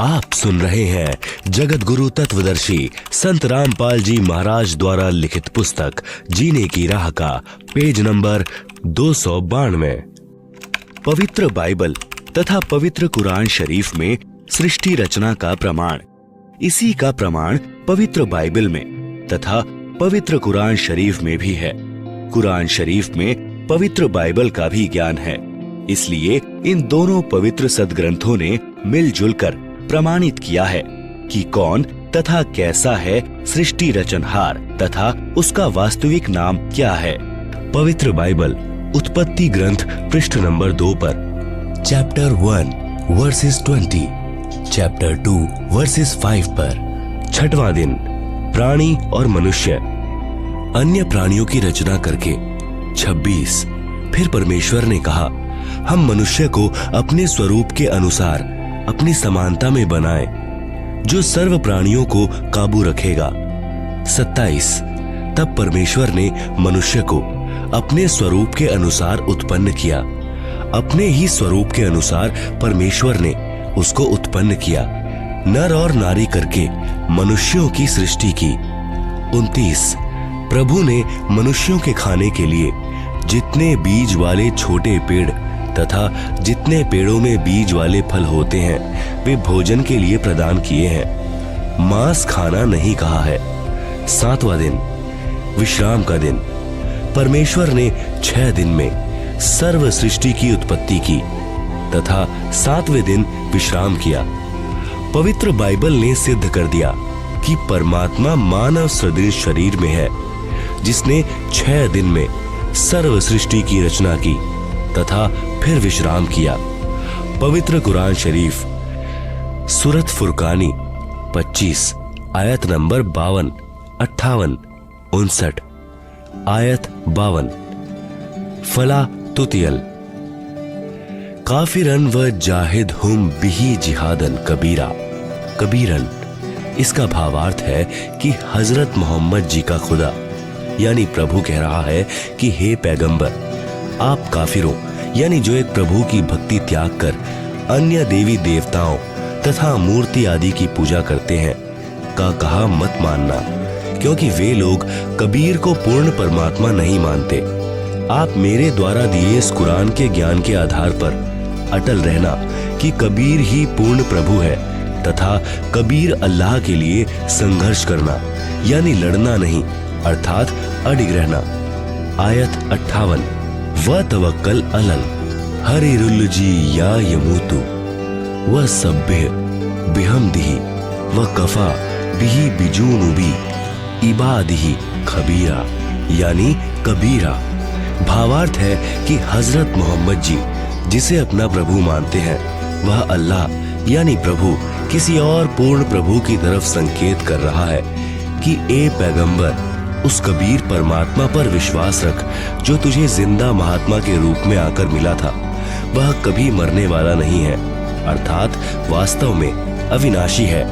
आप सुन रहे हैं जगत गुरु तत्वदर्शी संत रामपाल जी महाराज द्वारा लिखित पुस्तक जीने की राह का पेज नंबर 292। पवित्र बाइबल तथा पवित्र कुरान शरीफ में सृष्टि रचना का प्रमाण। इसी का प्रमाण पवित्र बाइबल में तथा पवित्र कुरान शरीफ में भी है। कुरान शरीफ में पवित्र बाइबल का भी ज्ञान है, इसलिए इन दोनों पवित्र सदग्रंथों ने मिलजुल कर प्रमाणित किया है कि कौन तथा कैसा है सृष्टि रचनहार तथा उसका वास्तविक नाम क्या है। पवित्र बाइबल उत्पत्ति ग्रंथ पृष्ठ नंबर 2 पर चैप्टर 1 वर्सेस 20, चैप्टर 2 वर्सेस 5 पर 6वां दिन प्राणी और मनुष्य। अन्य प्राणियों की रचना करके 26। फिर परमेश्वर ने कहा, हम मनुष्य को अपने स्वरूप के अनुसार अपनी समानता में बनाए, जो सर्व प्राणियों को काबू रखेगा। 27। तब परमेश्वर ने मनुष्य को अपने स्वरूप के अनुसार उत्पन्न किया, अपने ही स्वरूप के अनुसार परमेश्वर ने उसको उत्पन्न किया, नर और नारी करके मनुष्यों की सृष्टि की। 29। प्रभु ने मनुष्यों के खाने के लिए जितने बीज वाले छोटे पेड़ तथा जितने पेड़ों में बीज वाले फल होते हैं वे भोजन के लिए प्रदान किए हैं। मांस खाना नहीं कहा है। 7वां दिन विश्राम का दिन। परमेश्वर ने 6 दिन में सर्व सृष्टि की उत्पत्ति की तथा 7वें दिन विश्राम किया। पवित्र बाइबल ने सिद्ध कर दिया कि परमात्मा मानव सदृश शरीर में है, जिसने 6 दिन में सर्व सृष्टि की रचना की तथा फिर विश्राम किया। पवित्र कुरान शरीफ सूरत फुरकानी 25 आयत नंबर 52, 58, 59, आयत 52। फला तुतियल काफिरन व जाहिद हुम बिही जिहादन कबीरा। कबीरन इसका भावार्थ है कि हजरत मोहम्मद जी का खुदा यानी प्रभु कह रहा है कि हे पैगंबर, आप काफिरों यानी जो एक प्रभु की भक्ति त्याग कर अन्य देवी देवताओं तथा मूर्ति आदि की पूजा करते हैं का कहा मत मानना, क्योंकि वे लोग कबीर को पूर्ण परमात्मा नहीं मानते। आप मेरे द्वारा दिए इस कुरान के ज्ञान के आधार पर अटल रहना कि कबीर ही पूर्ण प्रभु है तथा कबीर अल्लाह के लिए संघर्ष करना यानी लड़ना नहीं, अर्थात अडिग रहना। आयत 58। व तवक्कल अलल हरिरुल जी या यमूतु व सब्बिह बिहम्दिही व कफा बिही बिजूनुबी इबादिही खबीरा यानी कबीरा। भावार्थ है कि हजरत मोहम्मद जी जिसे अपना प्रभु मानते हैं वह अल्लाह यानी प्रभु किसी और पूर्ण प्रभु की तरफ संकेत कर रहा है कि ए पैगंबर, उस कबीर परमात्मा पर विश्वास रख जो तुझे जिंदा महात्मा के रूप में आकर मिला था। वह कभी मरने वाला नहीं है, अर्थात वास्तव में अविनाशी है।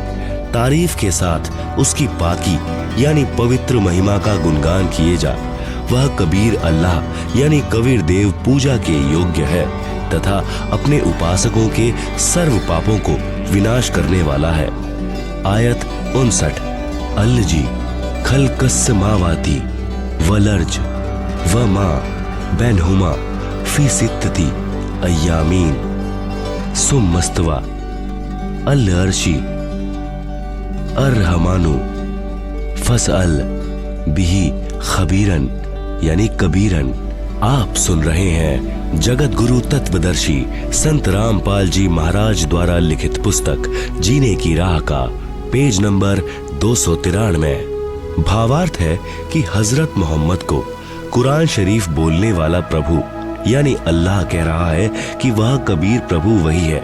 तारीफ के साथ उसकी पाकी यानी पवित्र महिमा का गुणगान किए जा। वह कबीर अल्लाह यानी कबीर देव पूजा के योग्य है तथा अपने उपासकों के सर्व पापों को विनाश करने वाला है। आयत 59। अल्लजी खलकस मावाती वलर्ज व माँ बैनहुमा फी सित्तती अय्यामीन सुमस्तवा अल अर्शी अर्रहमानु फसअल बिही खबीरन यानी कबीरन। आप सुन रहे हैं जगत गुरु तत्वदर्शी संत रामपाल जी महाराज द्वारा लिखित पुस्तक जीने की राह का पेज नंबर 293। भावार्थ है कि हजरत मोहम्मद को कुरान शरीफ बोलने वाला प्रभु यानी अल्लाह कह रहा है कि वह कबीर प्रभु वही है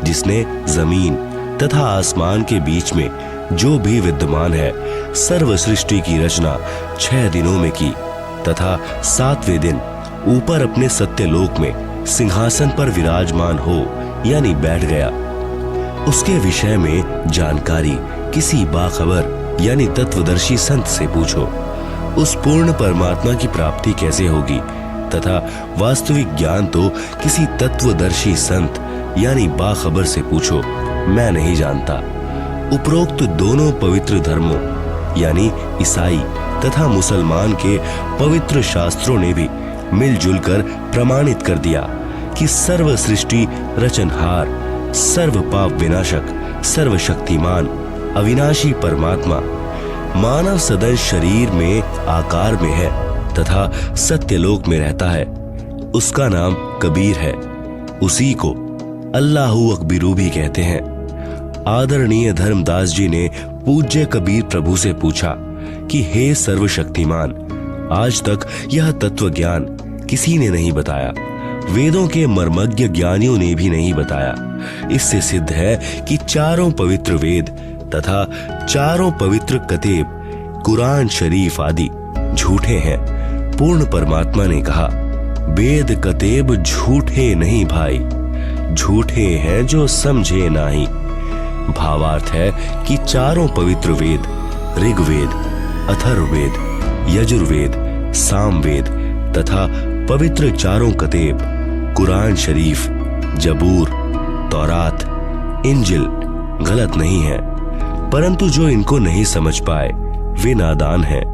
जिसने जमीन तथा आसमान के बीच में जो भी विद्यमान है सर्व सृष्टि की रचना 6 दिनों में की तथा 7वें दिन ऊपर अपने सत्यलोक में सिंहासन पर विराजमान हो यानी बैठ गया। उसके विषय में जानकारी किसी बाखबर यानी तत्वदर्शी संत से पूछो। उस पूर्ण परमात्मा की प्राप्ति कैसे होगी तथा वास्तविक ज्ञान तो किसी तत्वदर्शी संत यानी बाखबर से पूछो। मैं नहीं जानता। उपरोक्त दोनों पवित्र धर्मों यानी ईसाई तथा मुसलमान के पवित्र शास्त्रों ने भी मिलजुल कर प्रमाणित कर दिया कि सर्व सृष्टि रचनहार, सर्व पाप विनाशक, सर्वशक्तिमान, अविनाशी परमात्मा मानव सदन शरीर में आकार में है तथा सत्यलोक में रहता है। उसका नाम कबीर है। उसी को अल्लाहु अकबीरू भी कहते हैं। आदरणीय धर्मदास जी ने पूज्य कबीर प्रभु से पूछा कि हे सर्वशक्तिमान, आज तक यह तत्व ज्ञान किसी ने नहीं बताया, वेदों के मर्मज्ञ ज्ञानियों ने भी नहीं बताया। इससे सिद्ध है कि चारों पवित्र वेद तथा चारों पवित्र कतेब कुरान शरीफ आदि झूठे हैं। पूर्ण परमात्मा ने कहा, वेद कतेब झूठे नहीं भाई, झूठे हैं जो समझे नहीं। भावार्थ है कि चारों पवित्र वेद ऋग्वेद, अथर्ववेद, यजुर्वेद, सामवेद तथा पवित्र चारों कतेब कुरान शरीफ, जबूर, तौरात, इंजिल गलत नहीं है, परंतु जो इनको नहीं समझ पाए वे नादान हैं।